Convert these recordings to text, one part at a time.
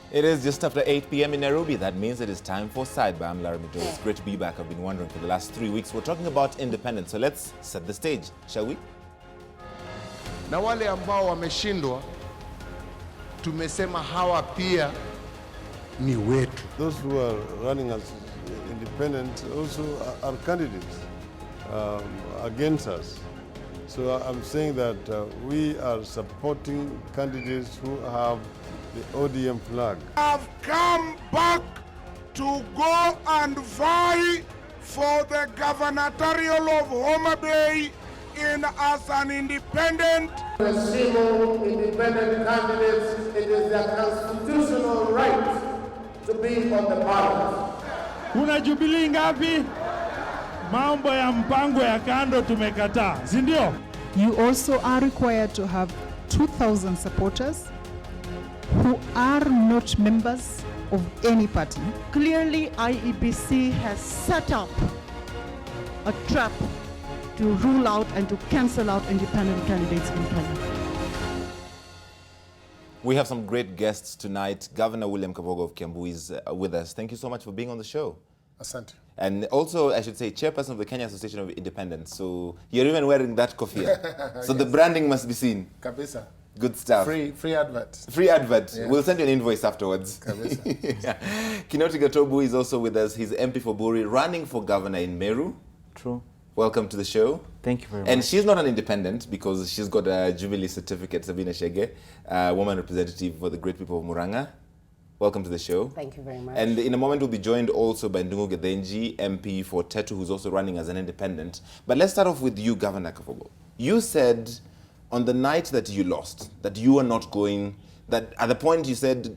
It is just after 8 p.m. in Nairobi. That means it is time for Sidebar. I'm Madowo. It's great to be back. I've been wondering for the last 3 weeks. We're talking about independence. So let's set the stage, shall we? Na wale ambao wameshindwa tumesema hawa pia ni wetu. Those who are running as independent also are candidates against us. So I'm saying that we are supporting candidates who have the ODM flag. I've come back to go and vie for the gubernatorial of Homa Bay as an independent. The single independent candidates, it is their constitutional right to be on the ballot. Kuna Jubilee ngapi? Mambo ya mpango ya kando tumekataa, si ndio? You also are required to have 2,000 supporters who are not members of any party. Clearly, IEBC has set up a trap to rule out and to cancel out independent candidates in Kenya. We have some great guests tonight. Governor William Kabogo of Kambu is with us. Thank you so much for being on the show. Asante. And also, I should say, chairperson of the Kenya Association of Independents. So you're even wearing that kofia. So yes. The branding must be seen. Kabisa. Good stuff. Free advert. Free advert. Yeah. We'll send you an invoice afterwards. Kabisa. Kinoti Gatobu is also with us. He's MP for Buri, running for governor in Meru. True. Welcome to the show. Thank you very much. And she's not an independent because she's got a Jubilee certificate, Sabina Shege, woman representative for the great people of Muranga. Welcome to the show. Thank you very much. And in a moment, we'll be joined also by Ndungu Gethenji, MP for Tetu, who's also running as an independent. But let's start off with you, Governor Kabogo. You said on the night that you lost, that you were not going, that at the point you said,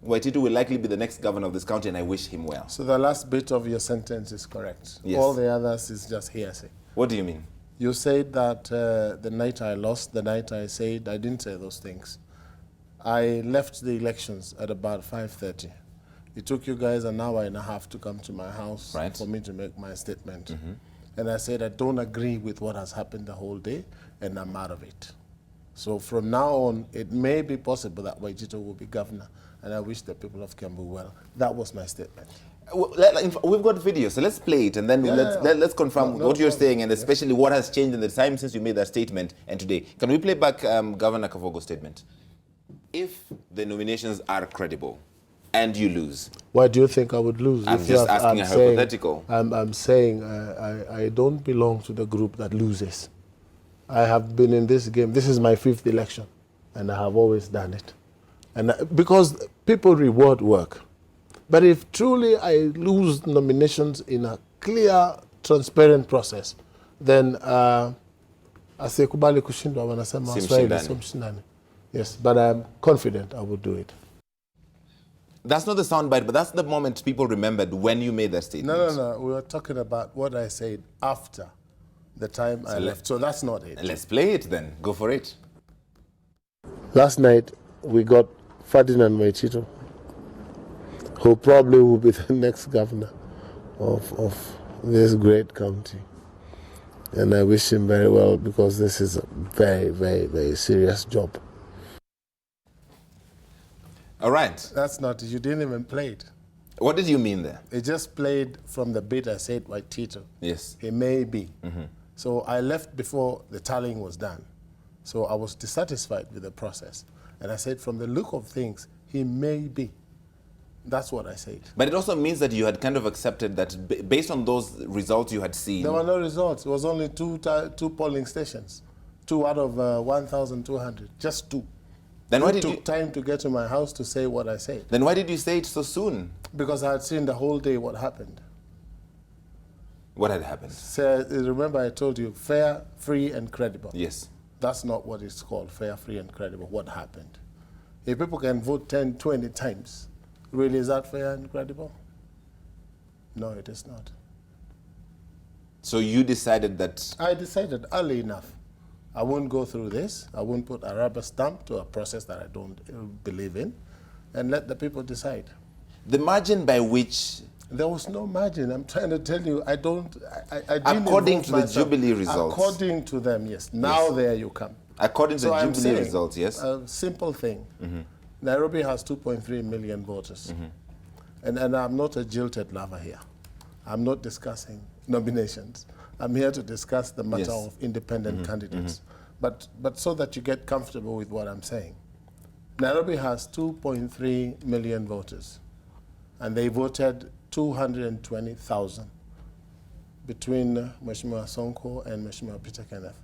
Waititu will likely be the next governor of this county and I wish him well. So the last bit of your sentence is correct. Yes. All the others is just hearsay. What do you mean? You said that the night I lost, the night I said, I didn't say those things. I left the elections at about 5:30. It took you guys an hour and a half to come to my house for me to make my statement. Mm-hmm. And I said, I don't agree with what has happened the whole day, and I'm out of it. So from now on, it may be possible that Waititu will be governor, and I wish the people of Kambu well. That was my statement. We've got video, so let's play it, and then let's confirm what you're saying, and especially what has changed in the time since you made that statement and today. Can we play back Governor Kabogo's statement? If the nominations are credible and you lose, why do you think I would lose? I'm just asking a hypothetical. I'm saying I don't belong to the group that loses. I have been in this game. This is my 5th election, and I have always done it. And because people reward work. But if truly I lose nominations in a clear, transparent process, then asekubali kushindwa wanasema Waswahili sio mshindani. Yes, but I'm confident I will do it. That's not the soundbite, but that's the moment people remembered when you made that statement. No. We were talking about what I said after the time I left. So that's not it. Let's play it then. Go for it. Last night, we got Ferdinand Waititu, who probably will be the next governor of this great county. And I wish him very well because this is a very, very, very serious job. All right. That's not, you didn't even play it. What did you mean there? It just played from the bit I said, Waititu. Yes. He may be. Mm-hmm. So I left before the tallying was done. So I was dissatisfied with the process. And I said, from the look of things, he may be. That's what I said. But it also means that you had kind of accepted that based on those results you had seen. There were no results. It was only two polling stations. 2 out of 1,200. Just 2. Then why did you took time to get to my house to say what I said? Then why did you say it so soon? Because I had seen the whole day what happened. What had happened? So, remember I told you, fair, free, and credible. Yes. That's not what it's called, fair, free, and credible. What happened? If people can vote 10, 20 times, really is that fair and credible? No, it is not. So you decided that... I decided early enough. I won't go through this. I won't put a rubber stamp to a process that I don't believe in, and let the people decide. The margin by which... There was no margin. I'm trying to tell you, I didn't according to the Jubilee results. According to them, yes. Now yes. There you come. According to the Jubilee results, yes. A simple thing. Mm-hmm. Nairobi has 2.3 million voters. And I'm not a jilted lover here. I'm not discussing nominations. I'm here to discuss the matter of independent candidates. But so that you get comfortable with what I'm saying. Nairobi has 2.3 million voters, and they voted 220,000 between Mheshimiwa Sonko and Mheshimiwa Peter Kenneth.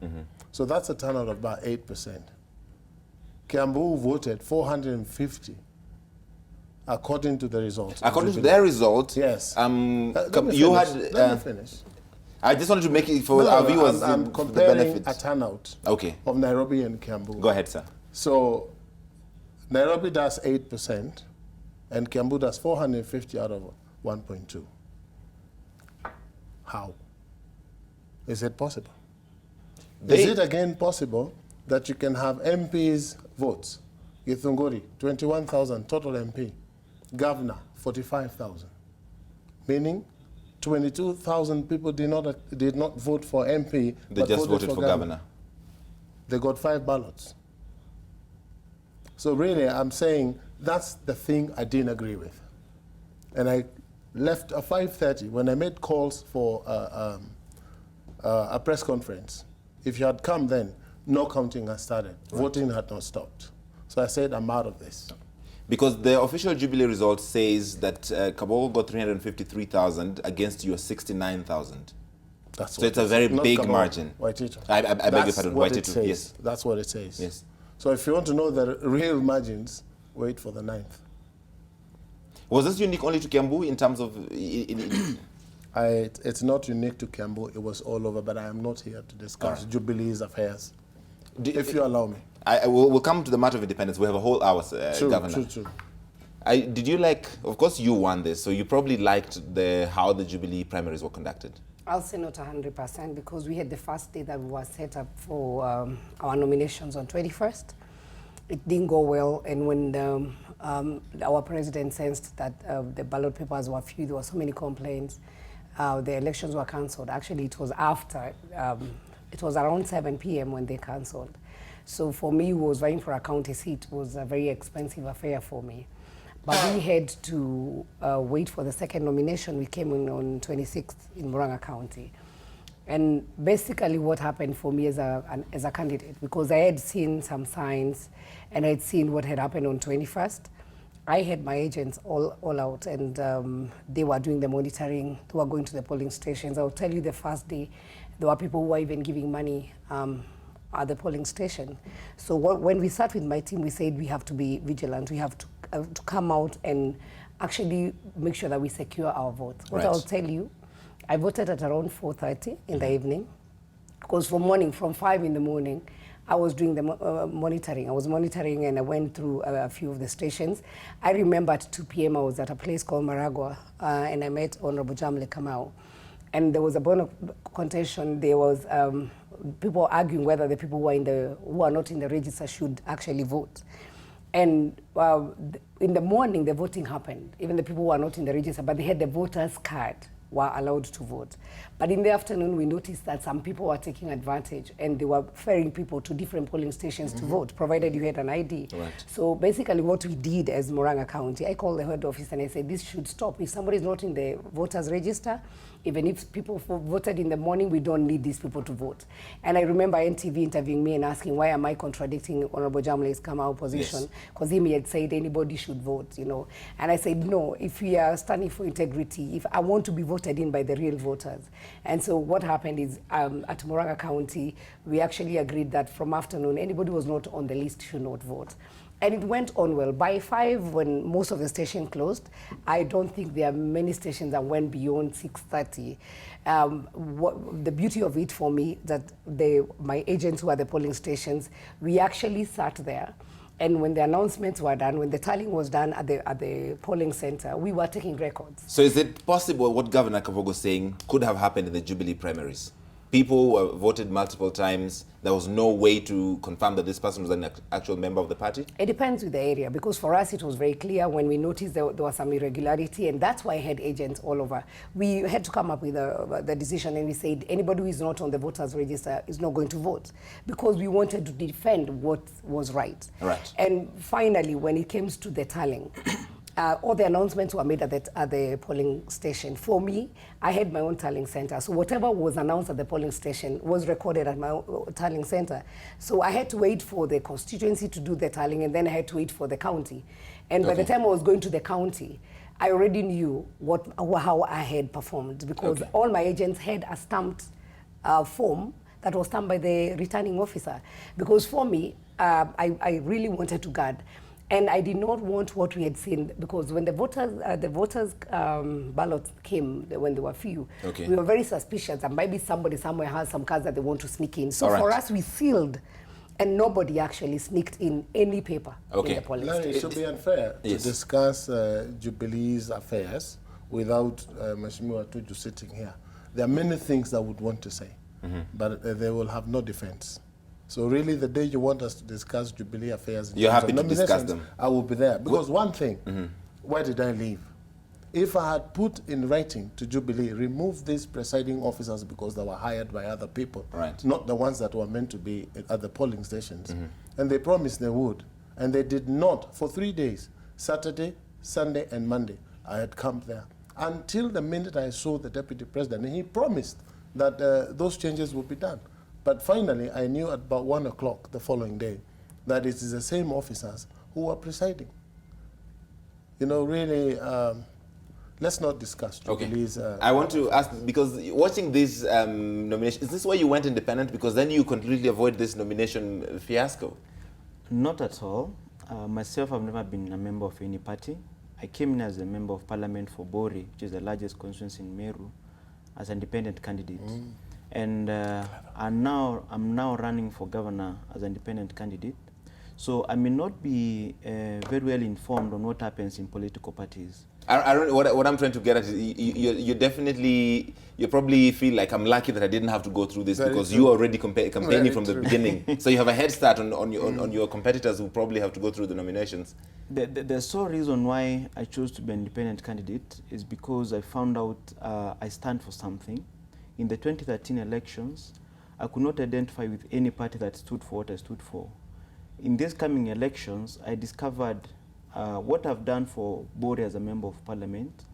So that's a turnout of about 8%. Kambu voted 450, according to the results. According to their results, yes. Let me finish. I just wanted to make it for our viewers I'm the comparing benefit. a turnout of Nairobi and Kambu. Go ahead, sir. So Nairobi does 8%, and Kambu does 450 out of 1.2. How? Is it possible? Is it again possible that you can have MPs votes? Githunguri, 21,000 total MP. Governor, 45,000. Meaning 22,000 people did not vote for MP, They but just voted for governor. They got 5 ballots. So really, I'm saying that's the thing I didn't agree with. And I left at 5:30 when I made calls for a press conference. If you had come then, no counting had started. Voting had not stopped. So I said, I'm out of this. Because the official Jubilee result says that Kabogo got 353,000 against your 69,000. So it's a very big margin. I beg your pardon, Waititu. Yes. That's what it says. Yes. So if you want to know the real margins, wait for the 9th. Was this unique only to Kambu in terms of... It's not unique to Kambu. It was all over, but I am not here to discuss Jubilee's affairs. If you allow me. We'll come to the matter of independence. We have a whole hour, Governor. True. Did you like... Of course, you won this, so you probably liked how the Jubilee primaries were conducted. I'll say not 100% because we had the first day that we were set up for our nominations on 21st. It didn't go well, and when our president sensed that the ballot papers were few, there were so many complaints, the elections were cancelled. Actually, it was after, it was around 7 p.m. when they cancelled. So for me, who was vying for a county seat, was a very expensive affair for me. But we had to wait for the second nomination. We came in on 26th in Murang'a County. And basically what happened for me as a candidate, because I had seen some signs and I had seen what had happened on 21st, I had my agents all out, and they were doing the monitoring, they were going to the polling stations. I'll tell you the first day, there were people who were even giving money at the polling station. So when we sat with my team, we said we have to be vigilant. We have to come out and actually make sure that we secure our votes. What I'll tell you, I voted at around 4:30 in the evening, because from 5 in the morning, I was doing the monitoring. I was monitoring and I went through a few of the stations. I remember at 2 p.m. I was at a place called Madowo and I met Honorable Jamle Kamau. And there was a bone of contention. There was people arguing whether the people who are not in the register should actually vote. And in the morning, the voting happened. Even the people who are not in the register, but they had the voter's card, were allowed to vote. But in the afternoon, we noticed that some people were taking advantage and they were ferrying people to different polling stations to vote, provided you had an ID. So basically what we did as Murang'a County, I called the head office and I said, this should stop. If somebody is not in the voters register, even if people voted in the morning, we don't need these people to vote. And I remember NTV interviewing me and asking, why am I contradicting Honorable Jamle's Kamau position? Because he had said anybody should vote, you know. And I said, no, if we are standing for integrity, if I want to be voted in by the real voters. And so what happened is at Murang'a County, we actually agreed that from afternoon, anybody who was not on the list should not vote. And it went on well. By 5, when most of the stations closed, I don't think there are many stations that went beyond 6:30. The beauty of it for me, that my agents who are the polling stations, we actually sat there. And when the announcements were done, when the tallying was done at the polling center, we were taking records. So is it possible what Governor Kabogo is saying could have happened in the Jubilee primaries? people voted multiple times. There was no way to confirm that this person was an actual member of the party? It depends with the area, because for us it was very clear when we noticed there was some irregularity, and that's why I had agents all over. We had to come up with the decision, and we said anybody who is not on the voters register is not going to vote, because we wanted to defend what was right. Right. And finally, when it came to the tallying, all the announcements were made at the polling station. For me, I had my own tallying center. So whatever was announced at the polling station was recorded at my tallying center. So I had to wait for the constituency to do the tallying, and then I had to wait for the county. And by the time I was going to the county, I already knew how I had performed, because all my agents had a stamped form that was stamped by the returning officer. Because for me, I really wanted to guard. And I did not want what we had seen, because when the voters ballots came, when there were few, we were very suspicious, and maybe somebody somewhere has some cards that they want to sneak in. So for us, we sealed, and nobody actually sneaked in any paper in the polling station. It should be unfair to discuss Jubilee's affairs without Mheshimiwa Tuju sitting here. There are many things I would want to say, but they will have no defense. So really, the day you want us to discuss Jubilee affairs, you're happy to discuss them. I will be there. Because one thing, why did I leave? If I had put in writing to Jubilee, remove these presiding officers because they were hired by other people, not the ones that were meant to be at the polling stations, and they promised they would, and they did not for 3 days, Saturday, Sunday, and Monday. I had camped there until the minute I saw the deputy president, and he promised that those changes would be done. But finally, I knew at about 1 o'clock the following day that it is the same officers who are presiding. You know, really, let's not discuss Jubilee's... I want to ask, because watching this nomination, is this why you went independent? Because then you completely avoid this nomination fiasco. Not at all. Myself, I've never been a member of any party. I came in as a member of parliament for Bori, which is the largest constituency in Meru, as an independent candidate. And I'm now running for governor as an independent candidate. So I may not be very well informed on what happens in political parties. What I'm trying to get at is you probably feel like I'm lucky that I didn't have to go through this, because you already campaigning from the beginning. So you have a head start on your competitors who probably have to go through the nominations. The sole reason why I chose to be an independent candidate is because I found out I stand for something. In the 2013 elections, I could not identify with any party that stood for what I stood for. In these coming elections, I discovered what I've done for Bori as a member of parliament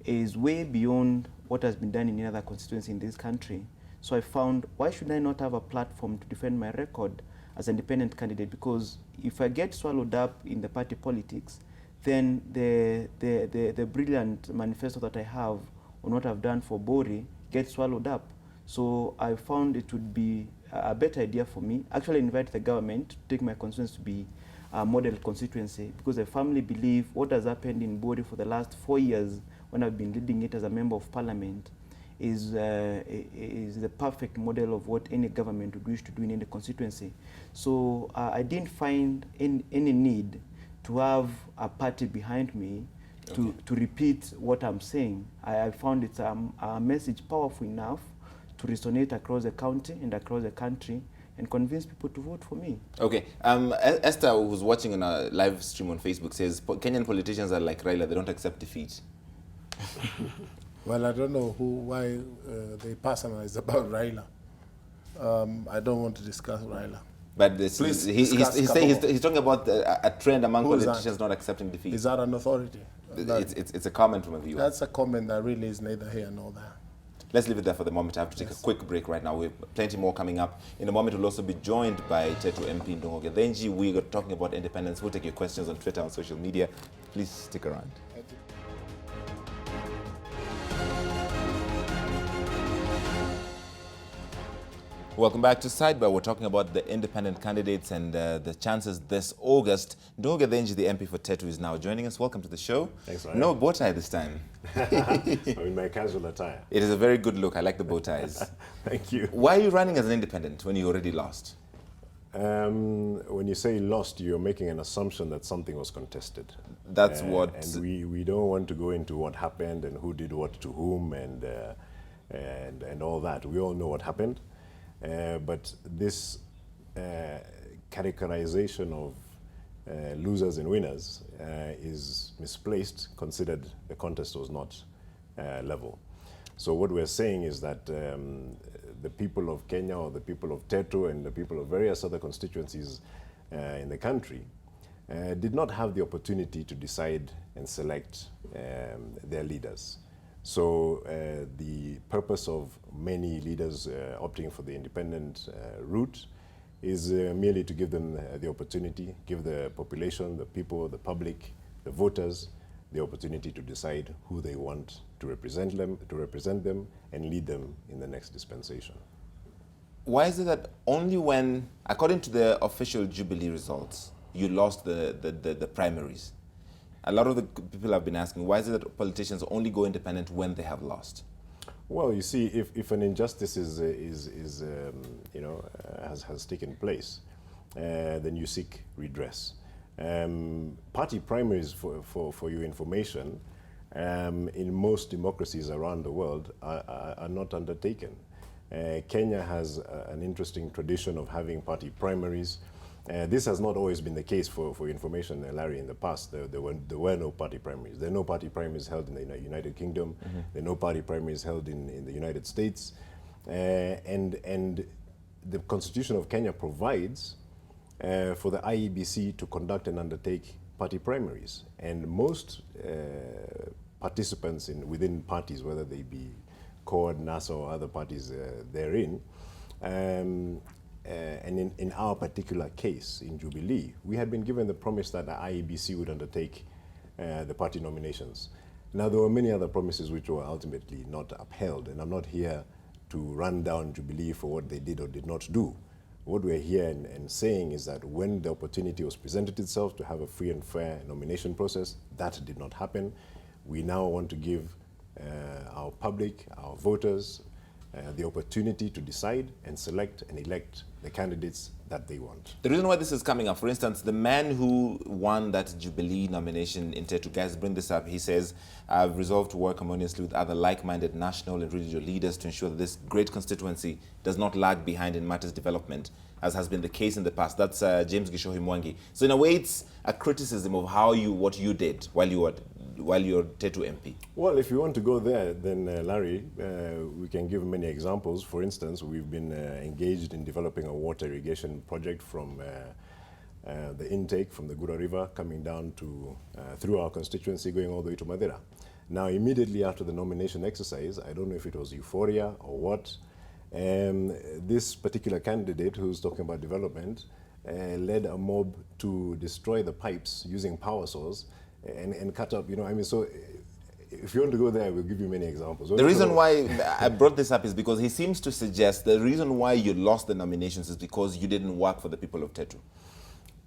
is way beyond what has been done in any other constituency in this country. So I found, why should I not have a platform to defend my record as an independent candidate? Because if I get swallowed up in the party politics, then the brilliant manifesto that I have on what I've done for Bori gets swallowed up. So I found it would be a better idea for me. Actually invite the government to take my constituency to be a model constituency, because I firmly believe what has happened in Bori for the last 4 years when I've been leading it as a member of parliament is the perfect model of what any government would wish to do in any constituency. So I didn't find any need to have a party behind me to repeat what I'm saying. I found it's a message powerful enough to resonate across the county and across the country and convince people to vote for me. Okay. Esther, who's watching on a live stream on Facebook, says Kenyan politicians are like Raila, they don't accept defeat. Well, I don't know why they personalize about Raila. I don't want to discuss Raila. But he's talking about a trend among politicians not accepting defeat. Is that an authority? It's a comment from a viewer. That's a comment that really is neither here nor there. Let's leave it there for the moment. I have to take a quick break right now. We have plenty more coming up. In a moment, we'll also be joined by Tetu MP Ndongo-Gethenji. We're talking about independence. We'll take your questions on Twitter and social media. Please stick around. Welcome back to Sidebar. We're talking about the independent candidates and the chances this August. Ndongo-Gethenji, the MP for Tetu, is now joining us. Welcome to the show. Thanks, Ryan. No bow tie this time. I'm in my casual attire. It is a very good look. I like the bow ties. Thank you. Why are you running as an independent when you already lost? When you say lost, you're making an assumption that something was contested. That's what... And we don't want to go into what happened and who did what to whom. And and all that. We all know what happened. But this characterization of losers and winners is misplaced, considered the contest was not level. So what we're saying is that the people of Kenya, or the people of Tetu, and the people of various other constituencies in the country did not have the opportunity to decide and select their leaders. So the purpose of many leaders opting for the independent route is merely to give them the opportunity, give the population, the people, the public, the voters, the opportunity to decide who they want to represent them and lead them in the next dispensation. Why is it that only when, according to the official Jubilee results, you lost the primaries? A lot of the people have been asking, why is it that politicians only go independent when they have lost? Well, you see, if an injustice has taken place, then you seek redress. Party primaries, for your information, in most democracies around the world are not undertaken. Kenya has an interesting tradition of having party primaries. This has not always been the case for information, Larry. In the past, there were no party primaries. There are no party primaries held in the United Kingdom. There are no party primaries held in the United States. And the Constitution of Kenya provides for the IEBC to conduct and undertake party primaries. And most participants within parties, whether they be CORD, NASA, or other parties therein, and in our particular case, in Jubilee, we had been given the promise that the IEBC would undertake the party nominations. Now, there were many other promises which were ultimately not upheld, and I'm not here to run down Jubilee for what they did or did not do. What we're here and saying is that when the opportunity was presented itself to have a free and fair nomination process, that did not happen. We now want to give our public, our voters, the opportunity to decide and select and elect the candidates that they want. The reason why this is coming up, for instance, the man who won that Jubilee nomination in Tetu, guys, bring this up. He says, I've resolved to work harmoniously with other like-minded national and regional leaders to ensure that this great constituency does not lag behind in matters development, as has been the case in the past. That's James Gishohi Mwangi. So in a way, it's a criticism of what you did while you're Tetu MP. Well, if you want to go there, then Larry, we can give many examples. For instance, we've been engaged in developing a water irrigation project from the intake from the Gura River coming down to through our constituency, going all the way to Madeira. Now, immediately after the nomination exercise, I don't know if it was euphoria or what, this particular candidate who's talking about development led a mob to destroy the pipes using power saws and cut up, so if you want to go there, we'll give you many examples. The reason why I brought this up is because he seems to suggest the reason why you lost the nominations is because you didn't work for the people of Tetu.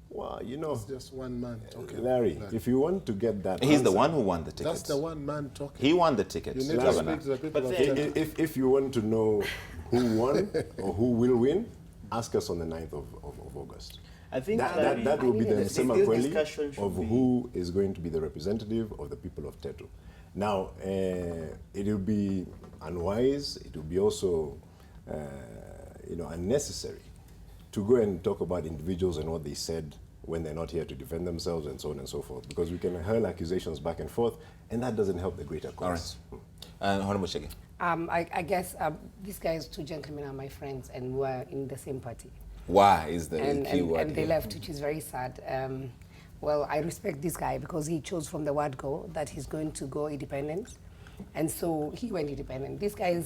Well, It's just one man talking. Larry, if you want to get that He's answer, the one who won the ticket. That's the one man talking. He won the ticket. You need to Governor. speak to the people But of then- Tetu. if you want to know who won or who will win, ask us on the 9th of August. I think That will be the this semaqueli discussion should of be- who is going to be the representative of the people of Tetu. Now, it will be unwise, it will be also unnecessary to go and talk about individuals and what they said when they're not here to defend themselves and so on and so forth, because we can hurl accusations back and forth, and that doesn't help the greater cause. All right. Honorable Shege. I guess these guys, two gentlemen, are my friends, and we're in the same party. Why is the key word and they here? left, which is very sad. Well, I respect this guy because he chose from the word go that he's going to go independent. And so he went independent. This guy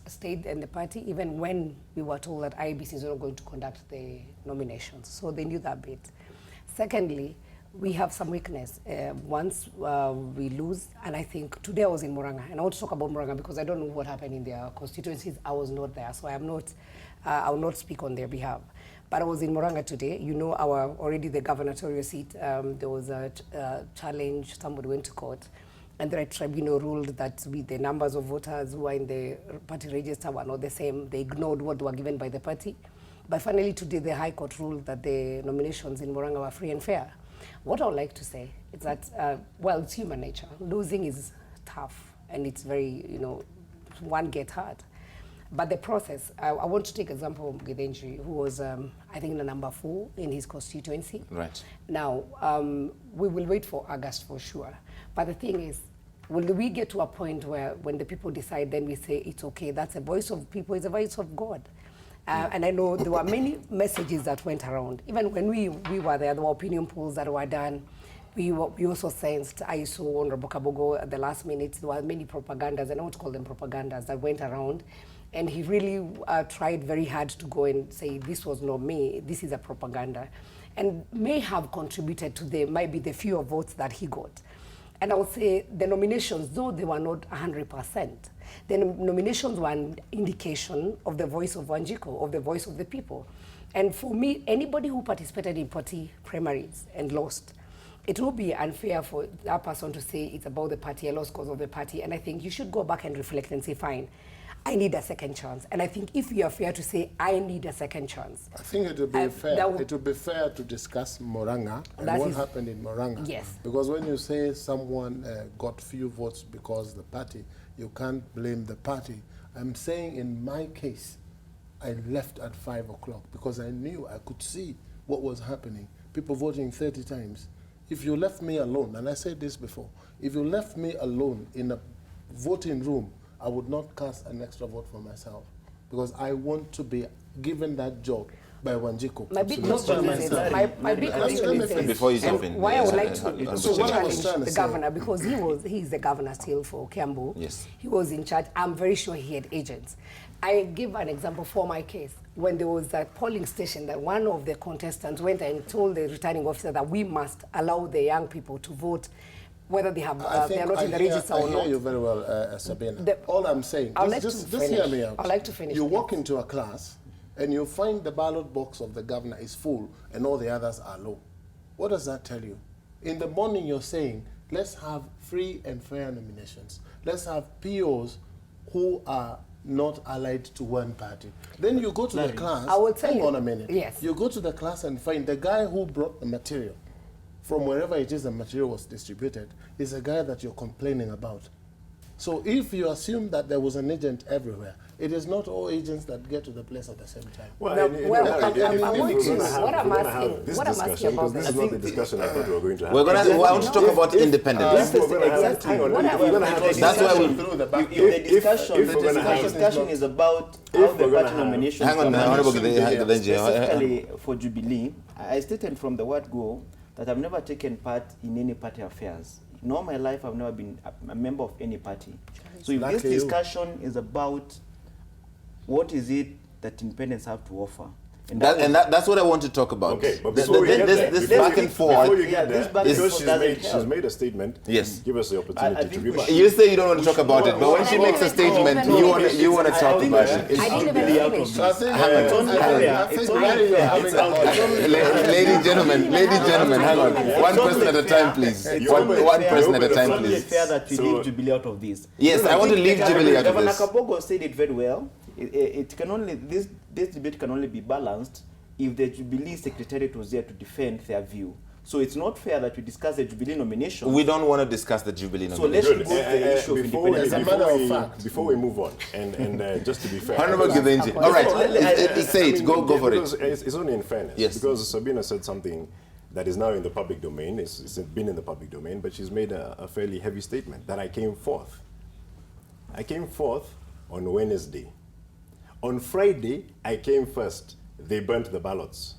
stayed in the party even when we were told that IEBC is not going to conduct the nominations. So they knew that bit. Secondly, we have some weakness. Once we lose, and I think today I was in Muranga, and I want to talk about Muranga because I don't know what happened in their constituencies. I was not there, so I will not speak on their behalf. But I was in Muranga today. Already the gubernatorial seat, there was a challenge, somebody went to court, and the tribunal ruled that the numbers of voters who are in the party register were not the same. They ignored what were given by the party. But finally today, the High Court ruled that the nominations in Muranga were free and fair. What I would like to say is that, it's human nature. Losing is tough, and it's very, one get hurt. But the process, I want to take example of Gidenji, who was, I think, the number 4 in his constituency. Right. Now, we will wait for August for sure. But the thing is, will we get to a point where when the people decide, then we say, it's okay, that's a voice of people, it's a voice of God. And I know there were many messages that went around. Even when we were there were opinion polls that were done. We also sensed, I saw Honorable Kabogo at the last minute, there were many propagandas, and I won't call them propagandas, that went around. And he really tried very hard to go and say, this was not me, this is a propaganda. And may have contributed to might be the fewer votes that he got. And I would say the nominations, though they were not 100%, the nominations were an indication of the voice of Wanjiku, of the voice of the people. And for me, anybody who participated in party primaries and lost, it will be unfair for that person to say it's about the party, I lost because of the party. And I think you should go back and reflect and say, fine, I need a second chance. And I think if you are fair to say, I need a second chance. I think it would be fair. It would be fair to discuss Moranga and what happened in Moranga. Yes. Because when you say someone got few votes because the party, you can't blame the party. I'm saying in my case, I left at 5 o'clock because I knew I could see what was happening. People voting 30 times. If you left me alone, and I said this before, if you left me alone in a voting room, I would not cast an extra vote for myself because I want to be given that job by Wanjiku. My big question is, my big question is, before you jump in, why I would like to challenge the governor, because he's the governor still for Kambu. Yes. He was in charge. I'm very sure he had agents. I give an example for my case. When there was a polling station that one of the contestants went and told the returning officer that we must allow the young people to vote whether they have they are not in the register or not. I hear you very well, Sabina. All I'm saying, just hear me out. I'd like to finish. You walk into a class and you find the ballot box of the governor is full and all the others are low. What does that tell you? In the morning you're saying, let's have free and fair nominations. Let's have POs who are not allied to one party. Then you go to the class, I will tell hang you. on a minute. Yes. You go to the class and find the guy who brought the material from wherever it is the material was distributed is a guy that you're complaining about. So if you assume that there was an agent everywhere, it is not all agents that get to the place at the same time. What I'm asking This is not the discussion I thought we were going to have. I want to talk about independence. That's why the discussion is about how the party nomination. Hang on, Honorable specifically for Jubilee, I stated from the word go that I've never taken part in any party affairs. In all my life, I've never been a member of any party. So if this discussion is about what is it that independents have to offer, and that's what I want to talk about. Okay, but before we get there, this back and forth, before you get there, because she's made a statement, yes, give us the opportunity to rebut. You say you don't want to talk about it, but when she makes a statement, you want to talk about it. Ladies and gentlemen, hang on. One person at a time, please. One person at a time, please. It's fair that we leave Jubilee out of this. Yes, I want to leave Jubilee out of this. Governor Kabogo said it very well. It can only this debate can only be balanced if the Jubilee Secretariat was there to defend their view. So it's not fair that we discuss the Jubilee nomination. We don't want to discuss the Jubilee nomination. So let's remove the issue of independence. Before we move on, and just to be fair, Honorable Gidenji. All right, say it. Go for it. It's only in fairness. Yes. Because Sabina said something that is now in the public domain. It's been in the public domain, but she's made a fairly heavy statement that I came forth. I came forth on Wednesday. On Friday, I came first. They burnt the ballots.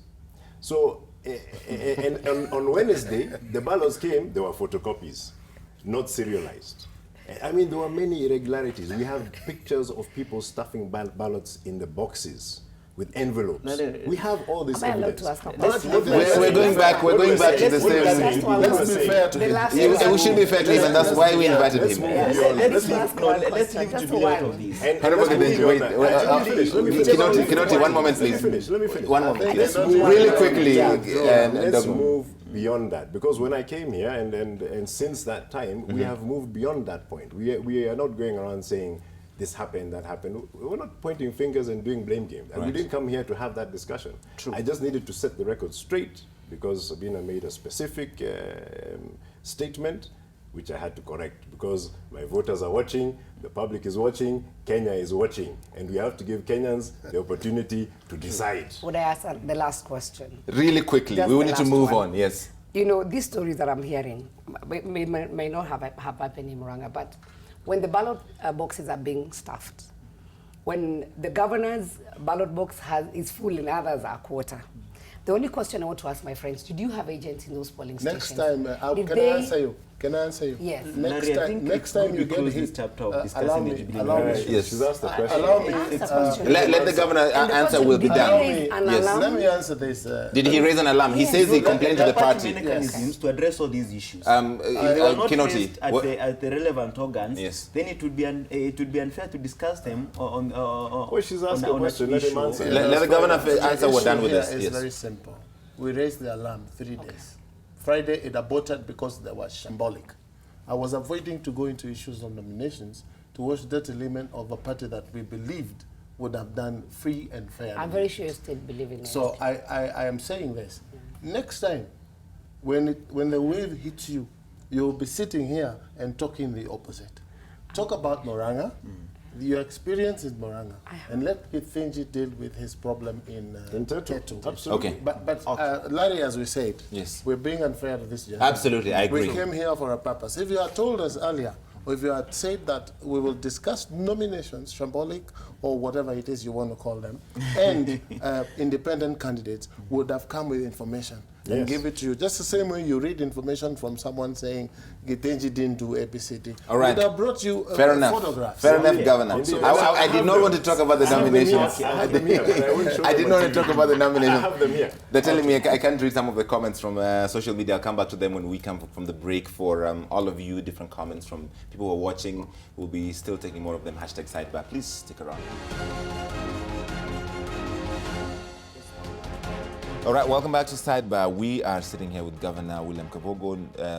So, and on Wednesday, the ballots came, there were photocopies, not serialized. I mean, there were many irregularities. We have pictures of people stuffing ballots in the boxes with envelopes. We have all this evidence. We're going back to the same. Let's be fair to him. We should be fair to him, and that's why we invited him. Let's leave Jubilee out of this. Honorable Gidenji, wait. Kinoti, one moment, please. Let me finish. One moment, please. Really quickly. Let's move beyond that, because when I came here and since that time, we have moved beyond that point. We are not going around saying this happened, that happened. We're not pointing fingers and doing blame games. And we didn't come here to have that discussion. True. I just needed to set the record straight because Sabina made a specific statement which I had to correct because my voters are watching, the public is watching, Kenya is watching, and we have to give Kenyans the opportunity to decide. Would I ask the last question? Really quickly, Just we will the need to last move one. on, yes. You know, these stories that I'm hearing may not have happened in Murang'a, but when the ballot boxes are being stuffed, when the governor's ballot box is full and others are quarter, the only question I want to ask my friends, did you have agents in those polling Next stations? time, can I answer you? Can I answer you? Yes. Next time you get hit, allow me. Yes, she's asked the question. Allow me. Let the governor answer will be done. Yes. Let me answer this. Did he raise an alarm? He says he complained to the party. Mechanisms to address all these issues. If they were not Kinoti, raised at the relevant organs, yes, then it would be unfair to discuss them on. Well, she's asked a question. Let him answer. Let the governor answer. We're done with this. It's very simple. We raised the alarm 3 days. Friday it aborted because there was shambolic. I was avoiding to go into issues on nominations to watch that element of a party that we believed would have done free and fair. I'm very sure you still believe in it. So I am saying this. Next time, when the wave hits you, you'll be sitting here and talking the opposite. Talk about Murang'a, your experience in Murang'a, and let Kithinji deal with his problem in Tetu. Absolutely. Okay. But Larry, as we said, yes, we're being unfair to this gentleman. Absolutely, I agree. We came here for a purpose. If you had told us earlier, or if you had said that we will discuss nominations, shambolic, or whatever it is you want to call them, and independent candidates, would have come with information and give it to you. Just the same way you read information from someone saying Gitenji didn't do ABCD. All right. Would have brought you photographs. Fair enough, Governor. I did not want to talk about the nominations. I did not want to talk about the nominations. I have them here. They're telling me I can't read some of the comments from social media. I'll come back to them when we come from the break. For all of you, different comments from people who are watching. We'll be still taking more of them. #Sidebar. Please stick around. All right, welcome back to Sidebar. We are sitting here with Governor William Kabogo,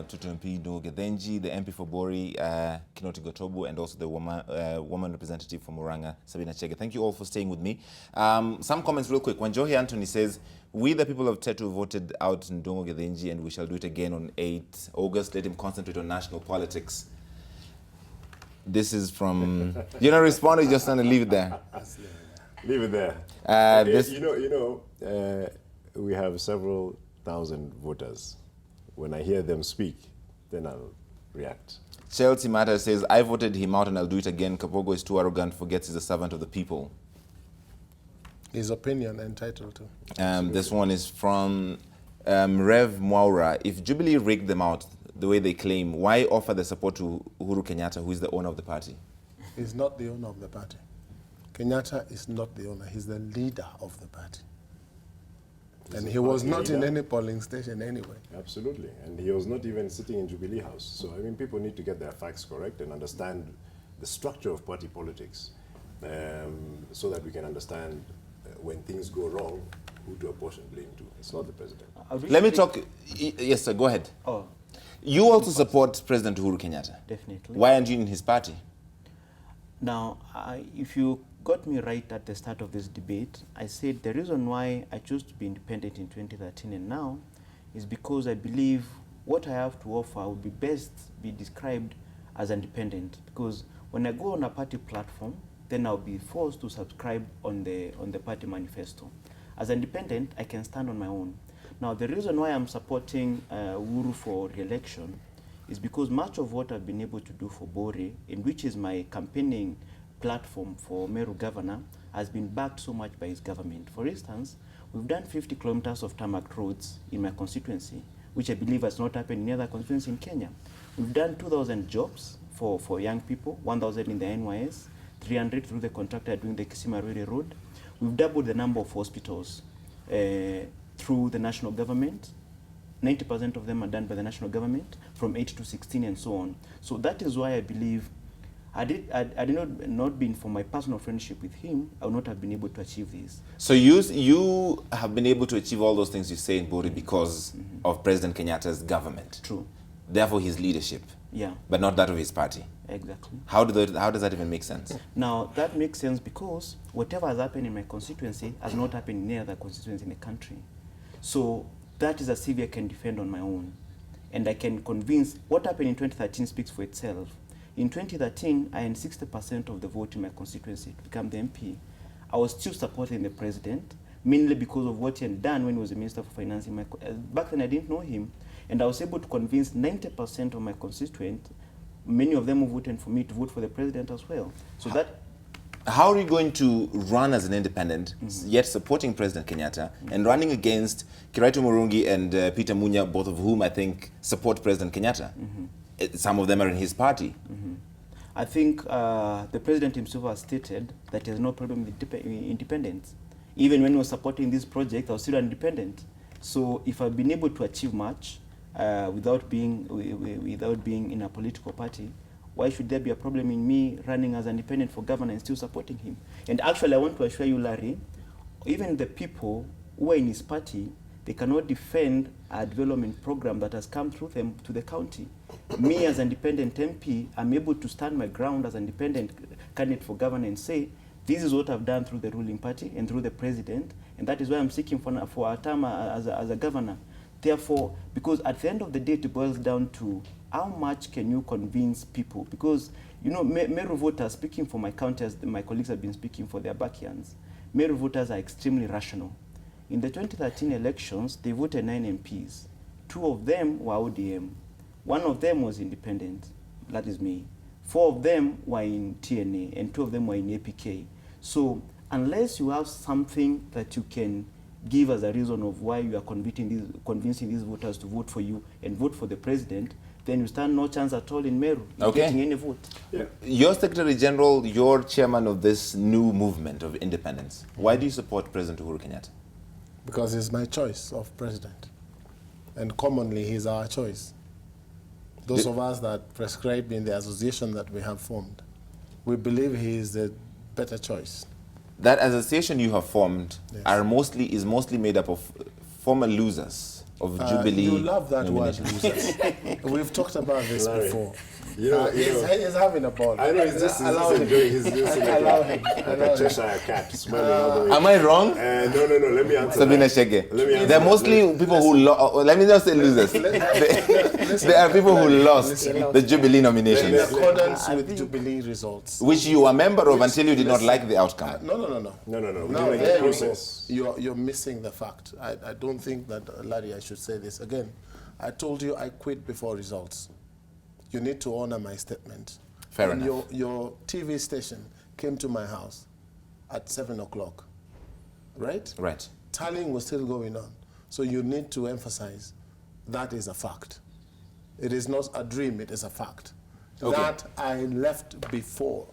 Tetu MP Madowo, the MP for Bori, Kinoti Gotobu, and also the woman representative from Murang'a, Sabina Chege. Thank you all for staying with me. Some comments real quick. When Johi Anthony says, we the people of Tetu voted out Ndongo Gethenji and we shall do it again on 8 August. Let him concentrate on national politics. This is from, you're not responding, you're just trying to leave it there. Leave it there. We have several thousand voters. When I hear them speak, then I'll react. Chelsea Matter says, I voted him out and I'll do it again. Kabogo is too arrogant, forgets he's a servant of the people. His opinion entitled to. This one is from Rev Mwaura. If Jubilee rigged them out the way they claim, why offer the support to Uhuru Kenyatta, who is the owner of the party? He's not the owner of the party. Kenyatta is not the owner. He's the leader of the party. And he was not in any polling station anyway. Absolutely. And he was not even sitting in Jubilee House. So, I mean, people need to get their facts correct and understand the structure of party politics so that we can understand when things go wrong, who to apportion blame to. It's not the president. Let me talk. Yes, sir, go ahead. Oh. You also support President Uhuru Kenyatta. Definitely. Why aren't you in his party? Now, if you got me right at the start of this debate, I said the reason why I chose to be independent in 2013 and now is because I believe what I have to offer would be best be described as independent. Because when I go on a party platform, then I'll be forced to subscribe on the party manifesto. As independent, I can stand on my own. Now, the reason why I'm supporting Uhuru for re-election is because much of what I've been able to do for Bori, in which is my campaigning platform for Meru governor, has been backed so much by his government. For instance, we've done 50 kilometers of tarmac roads in my constituency, which I believe has not happened in any other constituency in Kenya. We've done 2,000 jobs for young people, 1,000 in the NYS, 300 through the contractor doing the Kisima Road. We've doubled the number of hospitals through the national government. 90% of them are done by the national government, from 8 to 16 and so on. So that is why I believe, had it not been for my personal friendship with him, I would not have been able to achieve this. So you have been able to achieve all those things you say in Bori because of President Kenyatta's government. True. Therefore his leadership. Yeah. But not that of his party. Exactly. How does that even make sense? Now, that makes sense because whatever has happened in my constituency has not happened in any other constituency in the country. So that is a CV I can defend on my own. and I can convince. What happened in 2013 speaks for itself. In 2013, I had 60% of the vote in my constituency to become the MP. I was still supporting the president, mainly because of what he had done when he was the Minister for Finance. Back then, I didn't know him, and I was able to convince 90% of my constituents, many of them who voted for me, to vote for the president as well. So that. How are you going to run as an independent, yet supporting President Kenyatta, and running against Kiraitu Murungi and Peter Munya, both of whom I think support President Kenyatta? Some of them are in his party. I think the president himself has stated that he has no problem with independence. Even when he was supporting this project, I was still independent. So if I've been able to achieve much without being in a political party, why should there be a problem in me running as independent for governor and still supporting him? And actually, I want to assure you, Larry, even the people who are in his party, they cannot defend a development program that has come through them to the county. Me as independent MP, I'm able to stand my ground as independent candidate for governor and say, this is what I've done through the ruling party and through the president, and that is why I'm seeking for a term as a governor. Therefore, because at the end of the day, it boils down to how much can you convince people? Because, you know, Meru voters, speaking for my county, as my colleagues have been speaking for their backyards, Meru voters are extremely rational. In the 2013 elections, they voted 9 MPs. 2 of them were ODM. 1 of them was independent, that is me. 4 of them were in TNA, and 2 of them were in APK. So unless you have something that you can give as a reason of why you are convincing these voters to vote for you and vote for the president, then you stand no chance at all in Meru getting any vote. Yeah. You're Secretary General, you're chairman of this new movement of independence. Why do you support President Uhuru Kenyatta? Because it's my choice of president. And commonly, he's our choice. Those of us that prescribe in the association that we have formed, we believe he is the better choice. That association you have formed Yes. is mostly made up of former losers of Jubilee. You love that word, nominations. losers. We've talked about this Larry, before. He's having a ball. I know, he's just enjoying. He's just like a Cheshire cat, smelling all the way. Am I wrong? No, let me answer Sabina that. Shege. Let me answer They're that. mostly people who let me not say losers. There are people who lost the Jubilee nominations, In accordance with Jubilee results. which you were a member of until you did not like the outcome. No. No. Now, During there the you go. process. You're missing the fact. I don't think that, Larry, I should say this again. I told you I quit before results. You need to honor my statement. Fair and enough. Your TV station came to my house at 7 o'clock, right? Right. Tallying was still going on. So you need to emphasize that is a fact. It is not a dream, it is a fact. Okay. That I left before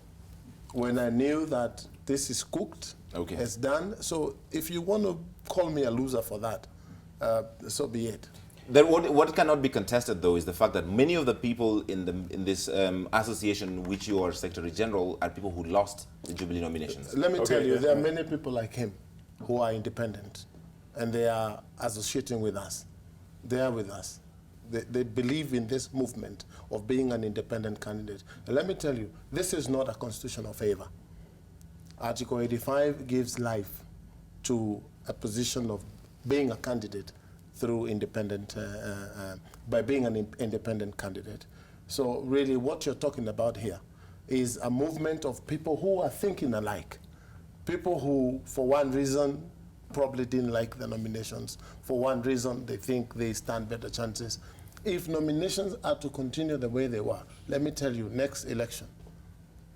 when I knew that this is cooked, Okay. it's done. So if you want to call me a loser for that, so be it. What cannot be contested, though, is the fact that many of the people in this association, which you are Secretary General, are people who lost the Jubilee nominations. Let me tell you, there are many people like him who are independent, and they are associating with us. They are with us. They believe in this movement of being an independent candidate. And let me tell you, this is not a constitutional favor. Article 85 gives life to a position of being a candidate through independent, by being an independent candidate. So really what you're talking about here is a movement of people who are thinking alike. People who, for one reason, probably didn't like the nominations. For one reason, they think they stand better chances. If nominations are to continue the way they were, let me tell you, next election,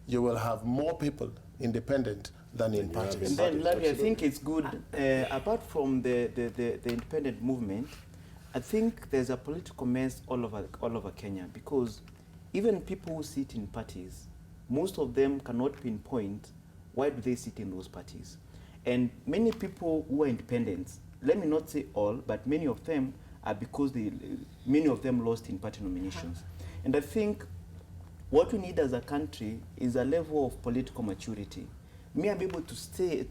you will have more people independent than in parties. And then, Larry, I think it's good, apart from the independent movement, I think there's a political mess all over Kenya, because even people who sit in parties, most of them cannot pinpoint why do they sit in those parties. And many people who are independents, let me not say all, but many of them are because many of them lost in party nominations. And I think what we need as a country is a level of political maturity. Me, I'm able to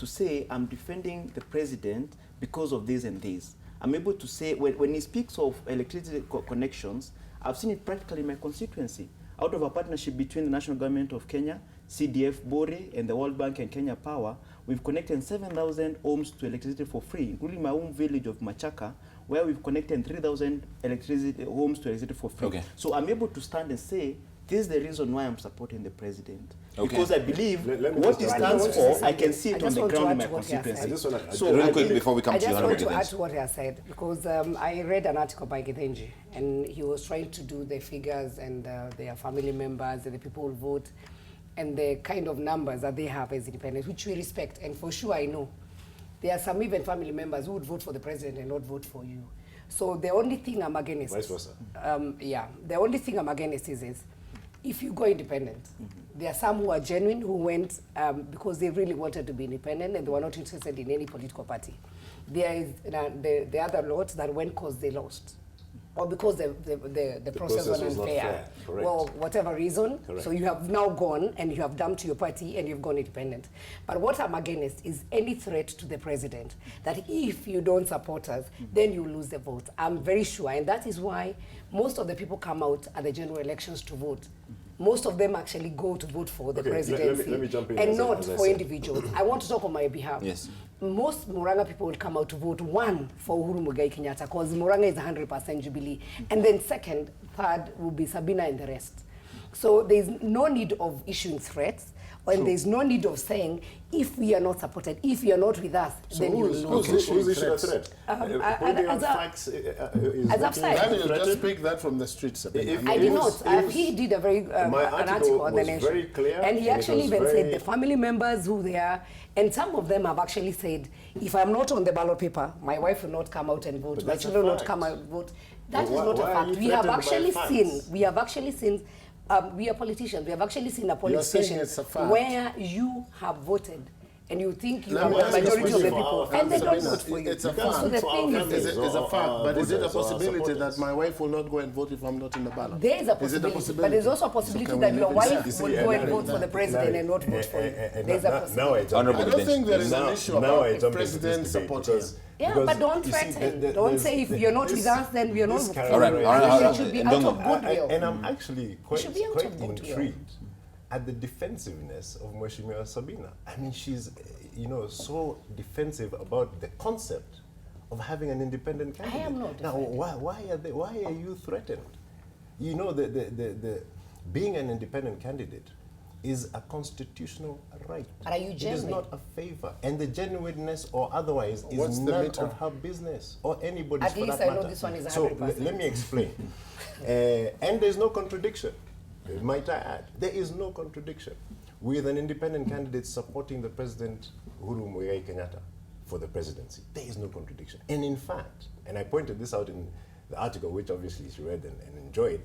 say I'm defending the president because of this and this. I'm able to say, when he speaks of electricity connections, I've seen it practically in my constituency. out of a partnership between the National Government of Kenya, CDF, Bori, and the World Bank and Kenya Power, we've connected 7,000 homes to electricity for free, including my own village of Machaka, where we've connected 3,000 homes to electricity for free. Okay. So I'm able to stand and say, this is the reason why I'm supporting the president. Okay. Because I believe Let me what he just stands for, I can see I it on just the want to ground in add my to what he has constituency. said. I just want to... So Real I quick think- before we come I to you, just Honorable want to add Gideonji. to what he has said, because I read an article by Gideonji, and he was trying to do the figures and their family members and the people who vote and the kind of numbers that they have as independents, which we respect. And for sure, I know there are some even family members who would vote for the president and not vote for you. So the only thing I'm against, Vice versa. the only thing I'm against is if you go independent, there are some who are genuine who went because they really wanted to be independent and they were not interested in any political party. There is the other lot that went because they lost, or because the process was was not unfair. fair. Correct. Well, whatever reason. Correct. So you have now gone and you have dumped your party and you've gone independent. But what I'm against is any threat to the president that if you don't support us, then you lose the vote. I'm very sure, and that is why most of the people come out at the general elections to vote. Most of them actually go to vote for the Okay, presidency let me jump in and as not I for said. individuals. I want to talk on my behalf. Yes. Most Muranga people will come out to vote, one, for Uhuru Kenyatta, because Muranga is 100% Jubilee. And then second, third will be Sabina and the rest. So there's no need of issuing threats, and there's no need of saying, if we are not supported, if you are not with us, So then you who's lose. issuing a threat? Pointing out as a- facts is as I've making said- Why you don't you just threatened? speak that from the streets? Sabina? If- I it did was- not. it was- He did a very My an article article on the was Nation, very clear, and he and it actually was even very- said the family members who they are, and some of them have actually said, if I'm not on the ballot paper, my wife will not come out and vote, But my that's a children will not fact. come out and vote. That Why- is not a why are fact. you We have threatened by actually facts? seen. We are politicians. We have actually seen a polling saying station it's a fact. where you have voted. And you think you Let have me the ask you a majority of the question. people, and they don't Sabina, vote for you. it's a So fact. the thing is, It's a fact, but is it a voters or possibility that supporters? my wife will not go and vote if I'm not in the ballot? there is a Is it possibility, but there's also a possibility can that we your live in wife that? will go and vote for the president and not vote for you. There's a possibility. Now I Honorable I don't think there is now, an issue now I about jump president into this debate supporting. because- Yeah, because but don't you see, threaten. Don't say if you're not with us, then we are not this with you. All right, all right. It should be out Don't of go. goodwill. And I'm actually quite, should be out quite of goodwill. intrigued at the defensiveness of Mheshimiwa Sabina. I mean, she's, so defensive about the concept of having an independent candidate. am not Now, defending. why are you threatened? The being an independent candidate is a constitutional right. But are you It is genuine? not a favor. And the genuineness or otherwise is What's the none meter? of her business or anybody's At for least that I know matter. this one is So 100%. let me explain. And there's no contradiction, might I add. There is no contradiction with an independent candidate supporting the President Uhuru Kenyatta for the presidency. There is no contradiction. And in fact, and I pointed this out in the article, which obviously she read and enjoyed,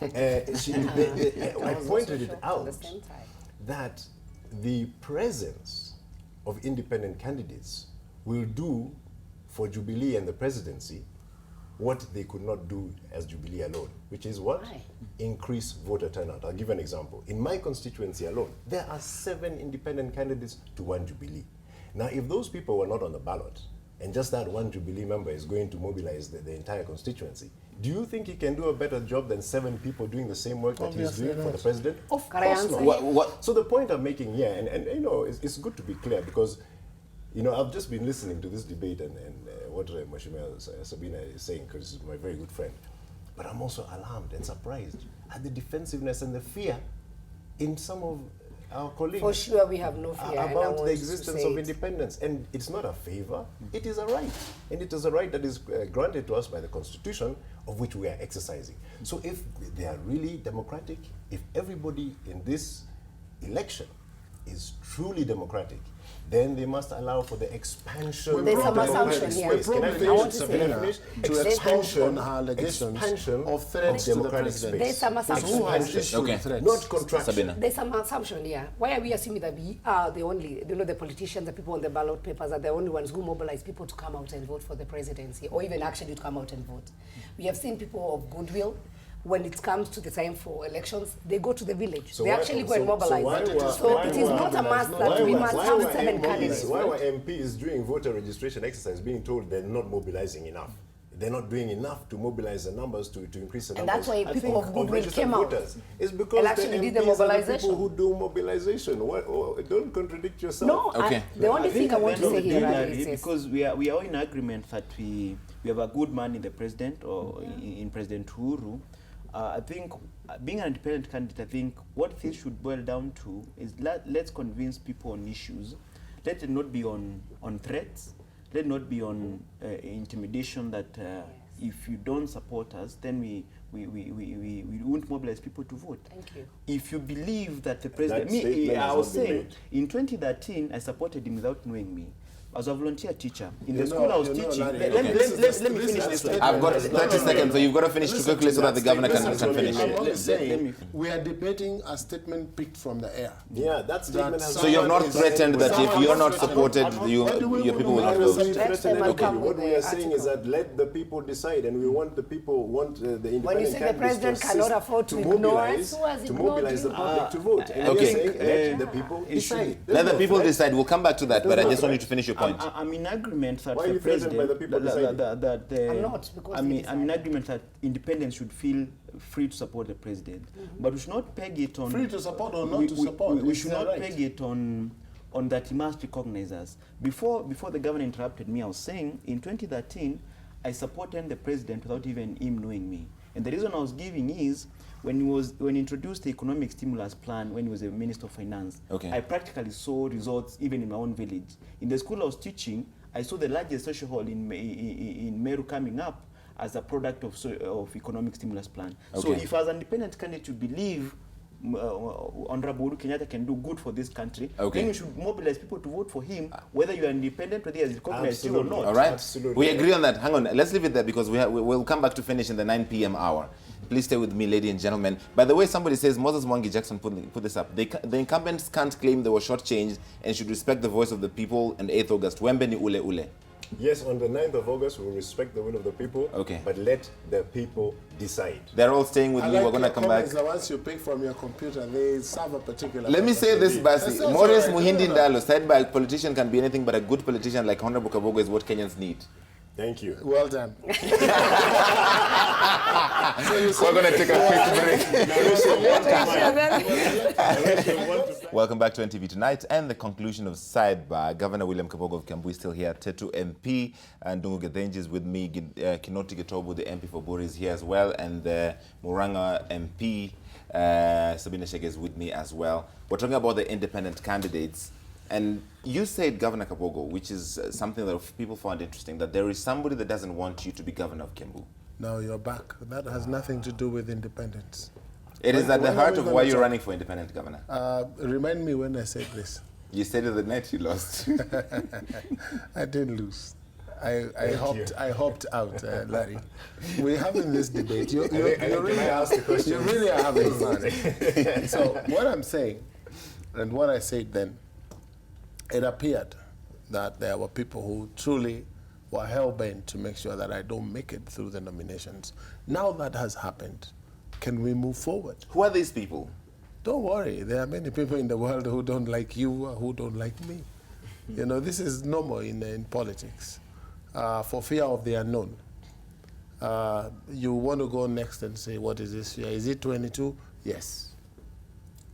I pointed it out that the presence of independent candidates will do for Jubilee and the presidency what they could not do as Jubilee alone, which is what? Why? Increase voter turnout. I'll give an example. In my constituency alone, there are 7 independent candidates to 1 Jubilee. Now, if those people were not on the ballot, and just that 1 Jubilee member is going to mobilize the entire constituency, do you think he can do a better job than 7 people doing the same work that he's Obviously doing for not. the president? Of Can I course answer not. you? So the point I'm making here, and it's good to be clear because, I've just been listening to this debate and what Mheshimiwa Sabina is saying, because she's my very good friend. But I'm also alarmed and surprised at the defensiveness and the fear in some of our colleagues. For sure, we have no fear. and I About want the to existence say of it. independence. And it's not a favor, it is a right. And it is a right that is granted to us by the Constitution, of which we are exercising. So if they are really democratic, if everybody in this election is truly democratic, then they must allow for the expansion There's of some the assumption democratic here. space. Can I Probably finish? I want to say Can I that. finish? To expansion her allegations Expansion of threats to the democratic president. There's some assumption. Who has Expansion. issued Okay. threats? Not contraction. Sabina. There's some assumption here. Why are we assuming that we are the only, the politicians, the people on the ballot papers are the only ones who mobilize people to come out and vote for the presidency, or even actually to come out and vote? We have seen people of goodwill. When it comes to the time for elections, they go to the village. So they why- actually go and so mobilize. why were- So why it is were- not a must why that we were- must why have were 7 candidates. MPs during voter registration exercise being told they're not mobilizing enough? they're not doing enough to mobilize the numbers to increase the And numbers. that's why people of goodwill registered came out. voters. It's because And actually the did the MPs are the mobilization. people who do mobilization. Don't contradict yourself. No, Okay. the only I thing think I at want the to end say of the here, day, Larry, Larry, is this. because we are all in agreement that we have a good man in the president or in President Uhuru. I think being an independent candidate, I think what this should boil down to is let's convince people on issues. Let it not be on threats. Let it not be on intimidation that if you don't support us, then we won't mobilize people to vote. Thank you. If you believe that the president, That statement I has was not been saying, made. in 2013, I supported him without knowing me. As a volunteer teacher. In the You school know- I was you know, teaching, Larry, let me finish this one. I've got 30 seconds, so you've got to finish too quickly so that the governor can finish. I'm only Let saying me- we are debating a statement picked from the air. Yeah, that statement has So you've not threatened that if you're not supported, your people will not vote? Let them come What with we the are saying is article. that let the people decide, and we want the people, the independent When you say the candidates president to cannot assist afford to ignore mobilize, us, who has to ignored mobilize you? the public to vote. And okay. we are saying let the people decide. Let the people Right? decide. We'll come back to that, but I just want you to finish your point. I'm in agreement that Why are the you threatened by president, the people deciding? I'm not, because I'm they in agreement that independents should feel free to support the president, but we should not peg it on Free to support or not to support, We it's should their not right. peg it on that he must recognize us. Before the governor interrupted me, I was saying in 2013 I supported the president without even him knowing me, and the reason I was giving is when he introduced the economic stimulus plan when he was a minister of finance. Okay. I practically saw results even in my own village. In the school I was teaching, I saw the largest social hall in Meru coming up as a product of economic stimulus plan. So Okay. if as an independent candidate you believe Honorable Uhuru Kenyatta can do good for this country, Okay. then you should mobilize people to vote for him, whether you are independent, whether he has recognized you or Absolutely. not. All right? Absolutely. We agree on that. Hang on. Let's leave it there because we'll come back to finish in the 9 p.m. hour. Please stay with me, ladies and gentlemen. By the way, somebody says, Moses Mwangi Jackson put this up. The incumbents can't claim they were shortchanged and should respect the voice of the people on 8th August. Wembe ni ule ule. Yes, on the 9th of August, we will respect the will of the people, Okay. but let the people decide. They're all staying with I me. like We're going to your come back. comments that once you pick from your computer, they serve a particular Let me purpose. say this, That's Basi. also Maurice right. Muhindi No, no, no. Ndalo said by a politician can be anything, but a good politician like Honorable Kabogo is what Kenyans need. Thank you. Well done. We're going to take a quick break. Welcome back to NTV Tonight and the conclusion of Sidebar. Governor William Kabogo of Kambu is still here. Tetu MP and Ndungu Gethenji is with me. Kinoti Getobo, the MP for Bori, is here as well. And the Muranga MP, Sabina Shege, is with me as well. We're talking about the independent candidates. And you said, Governor Kabogo, which is something that people found interesting, that there is somebody that doesn't want you to be governor of Kambu. No, you're back. That has nothing to do with independence. It is at the when are heart we of gonna why you're talk? running for independent governor. Remind me when I said this. You said it the night you lost. I didn't lose. I hopped out, Larry. We're having this debate. You really are having fun. So what I'm saying, and what I said then, it appeared that there were people who truly were hell-bent to make sure that I don't make it through the nominations. Now that has happened, can we move forward? Who are these people? Don't worry, there are many people in the world who don't like you or who don't like me. You know, this is normal in politics. For fear of the unknown. You want to go next and say, what is this fear? Is it 22? Yes.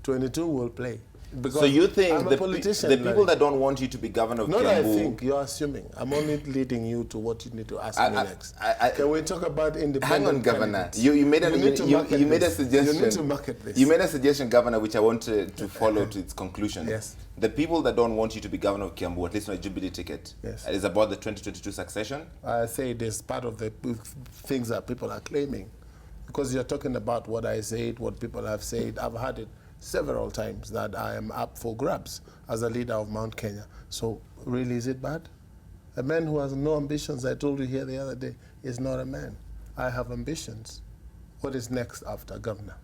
22 will play. Because So you think I'm a the politician, people Larry. that don't want you to be governor of Not Kiambu... I think, you're assuming. I'm only leading you to what you need to ask me next. Can we talk about independent Hang on, Governor. candidates? You made a need to market you made a this. suggestion. You need to market this. You made a suggestion, Governor, which I want to follow to its conclusion. Yes. The people that don't want you to be governor of Kiambu, at least on a Jubilee ticket, Yes. is about the 2022 succession. I say it is part of the things that people are claiming. Because you're talking about what I said, what people have said. I've had it several times that I am up for grabs as a leader of Mount Kenya. So really, is it bad? A man who has no ambitions, I told you here the other day, is not a man. I have ambitions. What is next after governor?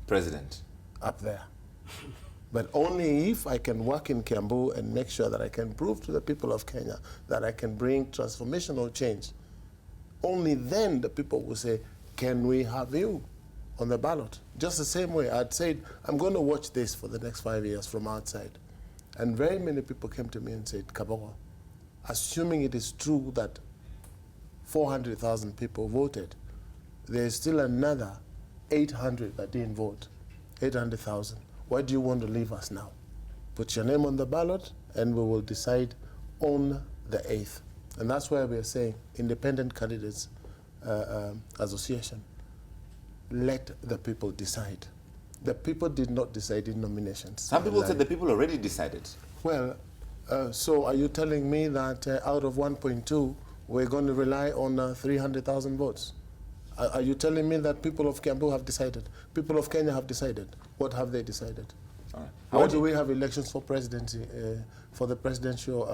President. Up there. But only if I can work in Kambu and make sure that I can prove to the people of Kenya that I can bring transformational change. Only then the people will say, can we have you on the ballot? Just the same way I'd said, I'm going to watch this for the next 5 years from outside. And very many people came to me and said, Kabogo, assuming it is true that 400,000 people voted. There's still another 800 that didn't vote, 800,000. Why do you want to leave us now? Put your name on the ballot and we will decide on the 8th. And that's why we are saying Independent Candidates Association, let the people decide. The people did not decide in nominations. Some people said the people already decided. Well, so are you telling me that out of 1.2, we're going to rely on 300,000 votes? Are you telling me that people of Kambu have decided? People of Kenya have decided? What have they decided? All right. Why do we have elections for presidency, for the presidential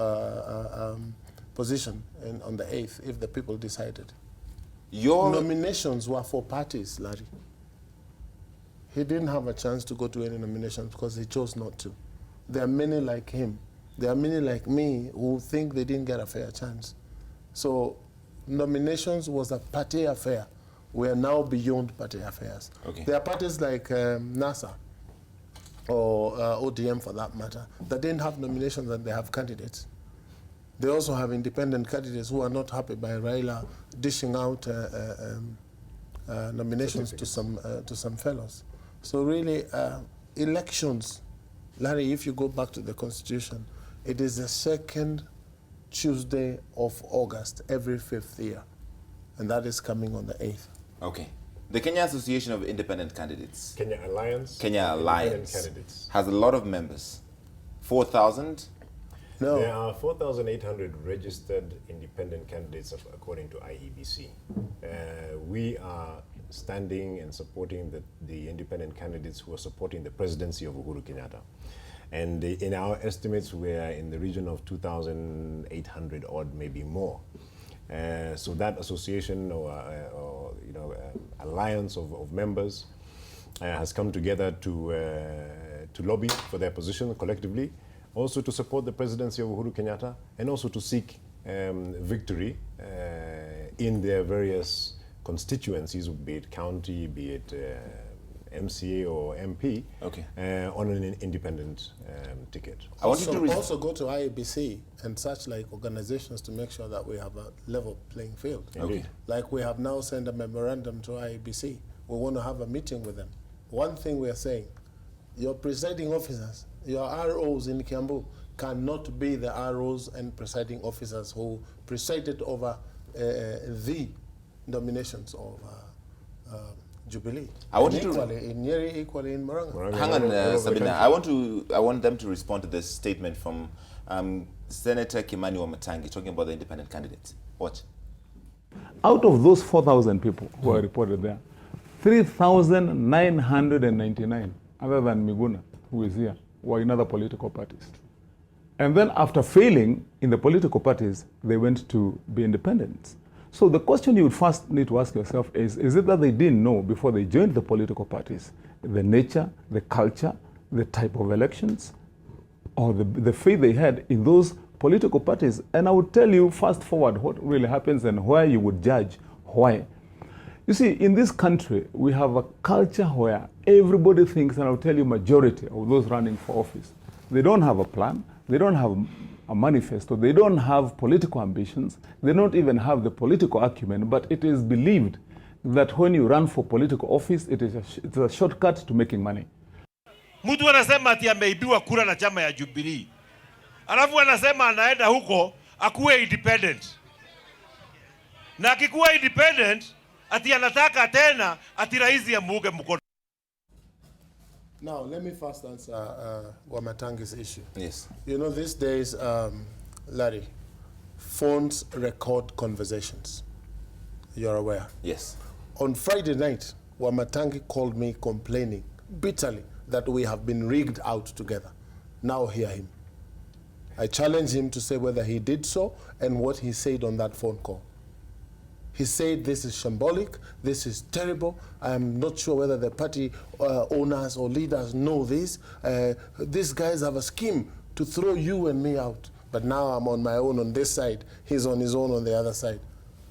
position on the 8th if the people decided? Your nominations were for parties, Larry. He didn't have a chance to go to any nominations because he chose not to. There are many like him. There are many like me who think they didn't get a fair chance. So nominations was a party affair. We are now beyond party affairs. Okay. There are parties like NASA or ODM for that matter that didn't have nominations and they have candidates. They also have independent candidates who are not happy by Raila dishing out nominations to some fellows. So really, elections, Larry, if you go back to the Constitution, it is the second Tuesday of August every 5th year, and that is coming on the 8th. Okay. The Kenya Association of Independent Candidates. Kenya Alliance. Kenya Alliance Candidates. has a lot of members. 4,000? No. There are 4,800 registered independent candidates according to IEBC. We are standing and supporting the independent candidates who are supporting the presidency of Uhuru Kenyatta. And in our estimates, we are in the region of 2,800 odd, maybe more. So that association or alliance of members has come together to lobby for their position collectively, also to support the presidency of Uhuru Kenyatta, and also to seek victory in their various constituencies, be it county, be it MCA or MP, okay, on an independent ticket. I want you to also go to IEBC and such like organizations to make sure that we have a level playing field. Okay. Like we have now sent a memorandum to IEBC. We want to have a meeting with them. One thing we are saying, your presiding officers, your ROs in Kambu cannot be the ROs and presiding officers who presided over the nominations of Jubilee. I want equally in Nyeri, equally in Murang'a. Hang on, Sabina. I want them to respond to this statement from Senator Kimani Wamatangi talking about the independent candidates. Watch. Out of those 4,000 people who are reported there, 3,999, other than Miguna, who is here, were in other political parties. And then after failing in the political parties, they went to be independent. So the question you would first need to ask yourself is it that they didn't know before they joined the political parties, the nature, the culture, the type of elections, or the faith they had in those political parties? And I would tell you fast forward what really happens and where you would judge why. You see, in this country, we have a culture where everybody thinks, and I'll tell you majority of those running for office, they don't have a plan, they don't have a manifesto, they don't have political ambitions, they don't even have the political acumen, but it is believed that when you run for political office, it's a shortcut to making money. Mtu anasema ati ameibiwa kura na chama ya Jubilee. Alafu anasema anaenda huko akuwe independent. Na akikuwa independent, ati anataka tena ati rais amuunge mkono. Now, let me first answer Wamatangi's issue. Yes. You know, these days, Larry, phones record conversations. You're aware? Yes. On Friday night, Wamatangi called me complaining bitterly that we have been rigged out together. Now hear him. I challenge him to say whether he did so and what he said on that phone call. He said this is shambolic, this is terrible. I am not sure whether the party owners or leaders know this. These guys have a scheme to throw you and me out. But now I'm on my own on this side. He's on his own on the other side.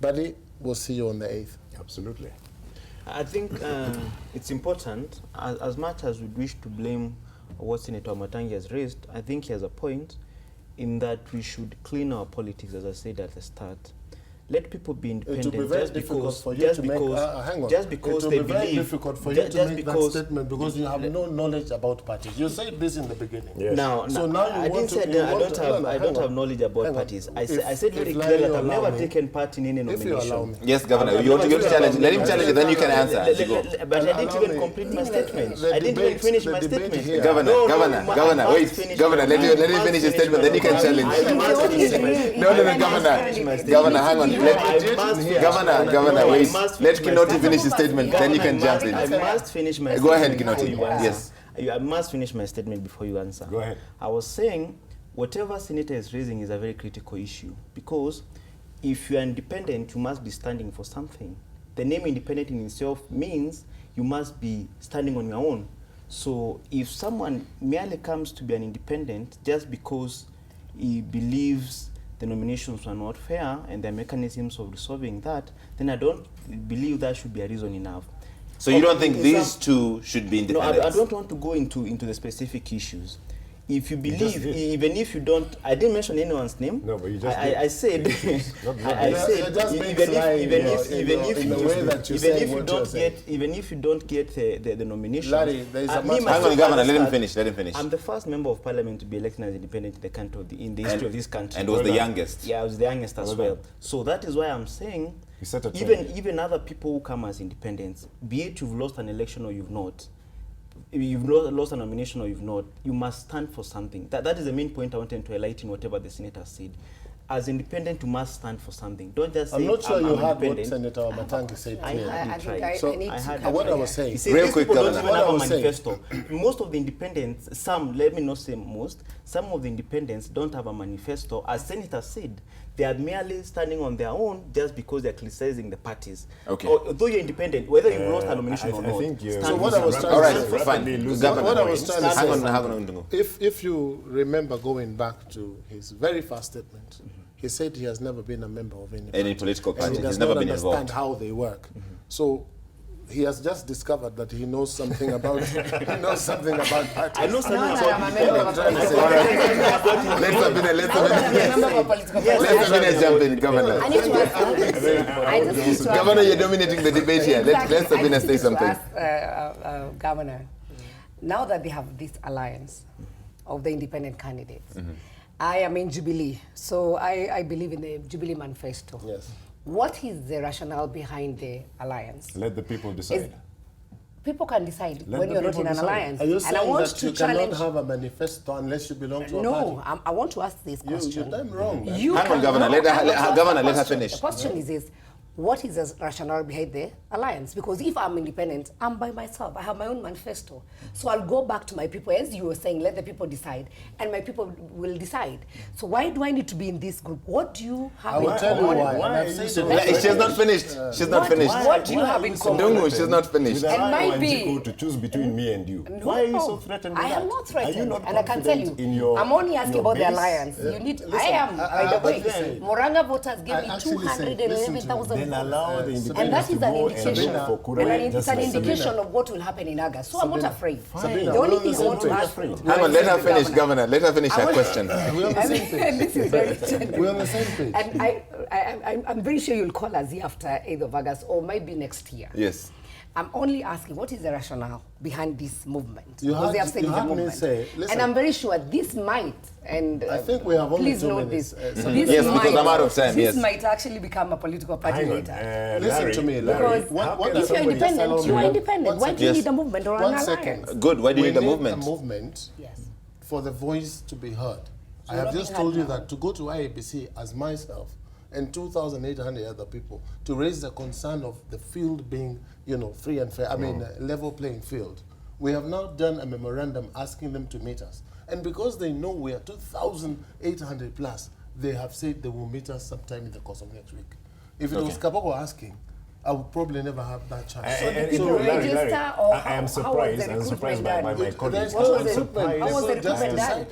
Buddy, we'll see you on the 8th. Absolutely. I think it's important, as much as we wish to blame what Senator Wamatangi has raised, I think he has a point in that we should clean our politics, as I said at the start. let people be independent. It will be very difficult for you to make. Hang on. Just because it will they be very believe. difficult for you to make that statement because you have no knowledge about parties. You said this in the beginning. Yes. Now, so now I didn't say I don't have knowledge about parties. I said very clearly that I've never taken part in any nomination. Yes, Governor. You want to go to challenge? Let him challenge it, then you can answer. But I didn't even complete my statement. I didn't even finish my statement. Governor, wait. Governor, let him finish his statement, then you can challenge. No, Governor, hang on. Governor, wait. Let Kinoti finish his statement, then you can jump in. I must finish my statement. Go ahead, Kinoti. Yes. I must finish my statement before you answer. Go ahead. I was saying, whatever Senator is raising is a very critical issue because if you are independent, you must be standing for something. The name independent in itself means you must be standing on your own. So if someone merely comes to be an independent just because he believes the nominations were not fair and there are mechanisms of resolving that, then I don't believe that should be a reason enough. So you don't think these two should be independent? No, I don't want to go into the specific issues. If you believe, even if you don't, I didn't mention anyone's name. No, but you just I said, even if you don't get the nomination. Larry, there is a hang on, Governor, let him finish. I'm the first member of parliament to be elected as independent in the country, in the history of this country. And was the youngest. Yeah, I was the youngest as well. So that is why I'm saying, even other people who come as independents, be it you've lost an election or you've not, if you've lost a nomination or you've not, you must stand for something. That is the main point I wanted to highlight in whatever the senator said. As independent, you must stand for something. Don't just say, I'm not sure you heard what Senator Matangi said. What I was saying. He said, real quick, people don't even have a manifesto. Most of the independents, let me not say most, some of the independents don't have a manifesto. As Senator said, they are merely standing on their own just because they're criticizing the parties. Okay. Although you're independent, whether you've lost a nomination or not. So what I was trying to say, fine. What I was trying to say, hang on. If you remember going back to his very first statement, he said he has never been a member of any political party. And he does never not been understand involved. how they work. So he has just discovered that he knows something about parties. I know something about Let's jump in, Governor. I need to ask Governor, you're dominating the debate here. Let's Sabina say something. Governor, now that they have this alliance of the independent candidates, I am in Jubilee, so I believe in the Jubilee manifesto. Yes. What is the rationale behind the alliance? Let the people decide. People can decide when you're not in an alliance. Are you saying that you challenge... cannot have a manifesto unless you belong to a party? No, I want to ask this question. You're damn wrong. Hang on, Governor. Let her finish. The question is this. What is the rationale behind the alliance? Because if I'm independent, I'm by myself. I have my own manifesto. So I'll go back to my people. As you were saying, let the people decide. And my people will decide. So why do I need to be in this group? What do you have I will in tell common? you why. She's not finished. She's not finished. What do you have in common? Dungu, she's not finished. And might be to choose between me and you. No, Why are you so threatened with I that? am not threatened. Are you not and I can tell you, I'm only asking about the alliance. You need. Listen, I am. By the way, listen, Moranga voters gave I me actually say, 211,000 Then allow the and independents that is to an go indication. and vote for Kura. And it's an Just like indication of what will happen in August. So I'm not afraid. Sabina, The only we're on thing the I want same to page. ask. Hang on, let her finish, Governor. Let her finish her question. We're on the same page. And this is very genuine. We're on the same page. And I'm very sure you'll call us here after 8th of August or maybe next year. Yes. I'm only asking, what is the rationale behind this movement? You Because they have said it's a heard me movement. say, listen, and I'm very sure this might, and I think we have only please 2 note minutes. this. Yes, because I'm out of time, This yes. might actually become a political party Hang on, later. Listen to me, Larry. Because What if you're independent, you are independent. Why do you Yes. need a movement or an One alliance? second. Good. Why do you We need a need movement? a movement Yes. for the voice to be heard. I you're have not just being told heard you now. that to go to IABC as myself and 2,800 other people to raise the concern of the field being, free and fair, level playing field. We have now done a memorandum asking them to meet us. And because they know we are 2,800 plus, they have said they will meet us sometime in the course of next week. If it was Kaboko asking, I would probably never have that chance. did people register, or I am surprised. I'm surprised by my colleagues. How was I'm the surprised. recruitment done?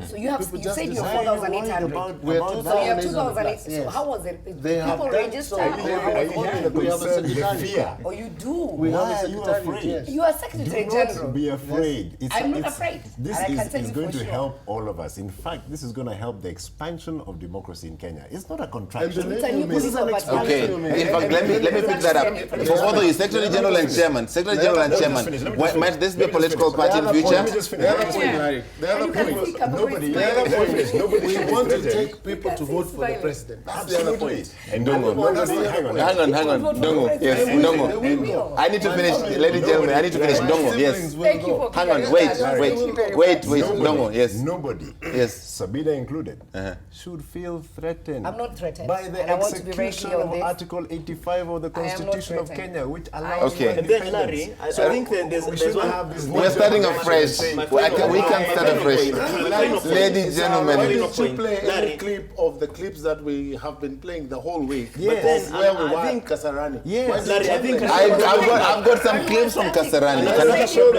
So you said you're 4,800. We're So you have 2,800. So yes. how was it? They have People done register? so. Or how was it? We have a secretary. Oh, you do? We have a Why are you secretary. afraid? Yes. You are Secretary Do General. not be afraid. I'm not afraid. This And I can tell is you going for to sure. help all of us. In fact, this is going to help the expansion of democracy in Kenya. It's not a contraction. It's a new This is an political party. Okay. expansion. In fact, let me pick that up. For both of you, Secretary General and Chairman. Secretary General and Chairman. Might this be a political party in the future? Let me just finish. The other point, Larry. The other point. Nobody. We want to take people to vote for the president. That's the other point. And Dongo, Hang on. Dongo. Yes, Dongo. I need to finish, ladies and gentlemen. I need to finish. Dongo. Yes. Thank you for Hang on. Wait. Dongo. Yes. Nobody, Yes. Sabina included, should feel threatened. I'm not threatened. By the And I want to be very execution clear on of this. Article 85 of the I am not Constitution of threatened. Kenya, which allows Okay. for And then, independence. Larry, I think that there's one. We're starting afresh. We can't start afresh. Ladies and gentlemen. Why didn't you play any Larry. clip of the clips that we have been playing the whole week? Yes. Of where we I were think- at Kasarani. Yes. Why didn't Larry, I you think- play? I've got some clips from Kasarani.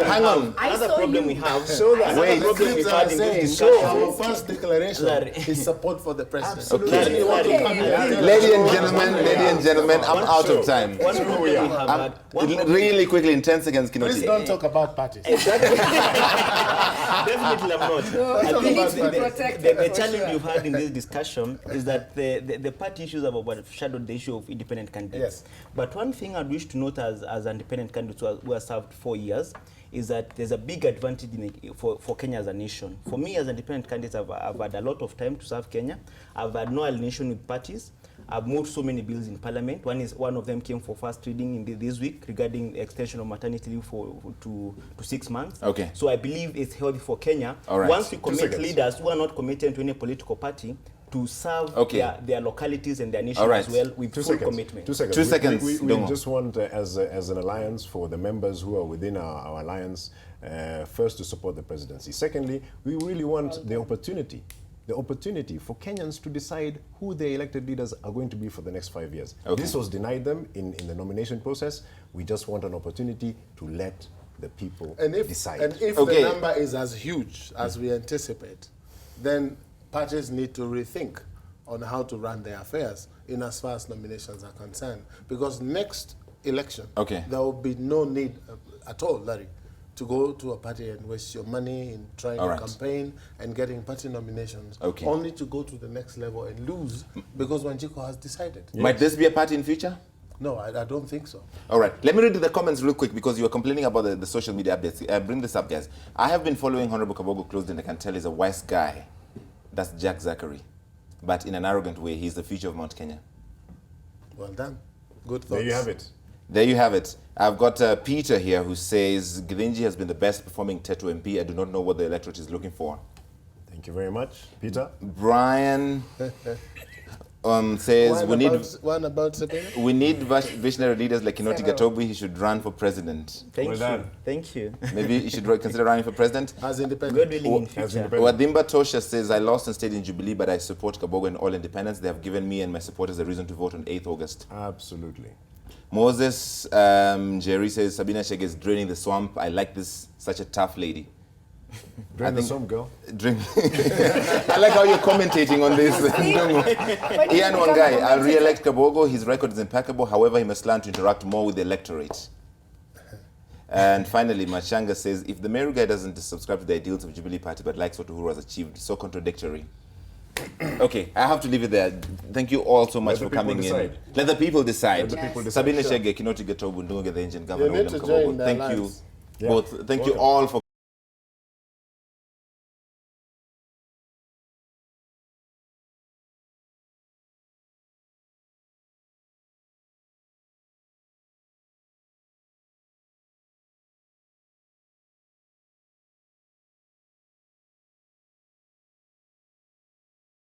Hang on. Another problem we have. Show that. Wait. The clips are saying, our first declaration Larry. is support for the president. Okay. Then you want to come here and tell us- Ladies and gentlemen, I'm out of time. One problem we have had. Really quickly, in 10 seconds, Please Kinoti. don't talk about parties. Definitely I'm not. I talk think about the challenge you've had in this discussion is that the party issues have overshadowed the issue of independent candidates. Yes. But one thing I'd wish to note as independent candidates who have served 4 years is that there's a big advantage for Kenya as a nation. For me as an independent candidate, I've had a lot of time to serve Kenya. I've had no alienation with parties. I've moved so many bills in Parliament. One of them came for first reading this week regarding extension of maternity leave to 6 months. Okay. So I believe it's healthy for Kenya. All right. Once we commit seconds. leaders who are not committed to any political party to serve their localities and their nation All right. as well with full commitment. 2 seconds. 2 seconds, We Dongo. just want, as an alliance, for the members who are within our alliance, first to support the presidency. Secondly, we really want the opportunity for Kenyans to decide who their elected leaders are going to be for the next 5 years. Okay. This was denied them in the nomination process. We just want an opportunity to let the people decide. And if Okay. the number is as huge as we anticipate, then parties need to rethink on how to run their affairs in as far as nominations are concerned. Because next election, there will be no need at all, Larry, to go to a party and waste your money in trying to campaign and getting party nominations, only to go to the next level and lose because Wanjiku has decided. Yes. Might this be a party in future? No, I don't think so. All right. Let me read the comments real quick because you were complaining about the social media updates. Bring this up, guys. I have been following Honorable Kabogo closely and I can tell he's a wise guy. That's Jack Zachary. But in an arrogant way, he's the future of Mount Kenya. Well done. Good thoughts. There you have it. There you have it. I've got Peter here who says, Githinji has been the best performing Tetu MP. I do not know what the electorate is looking for. Thank you very much. Peter? Brian says, we need visionary leaders like Kinoti Gatobi. He should run for president. Thank you. Maybe he should consider running for president. As independent. Wadimba Tosha says, I lost and stayed in Jubilee, but I support Kabogo and all independents. They have given me and my supporters a reason to vote on 8th August. Absolutely. Moses Jerry says, Sabina Shege is draining the swamp. I like this, such a tough lady. Drain the swamp, girl. I like how you're commentating on this. Ian Wangai, I'll re-elect Kabogo. His record is impeccable. However, he must learn to interact more with the electorate. And finally, Machanga says, if the Meru guy doesn't subscribe to the ideals of Jubilee Party but likes what Uhuru has achieved, so contradictory. Okay, I have to leave it there. Thank you all so much for coming in. Let the people decide. Sabine Shege, Kinoti Getobu, Ndunge the Engine, Governor William Kabogo. Thank you both. Thank you all for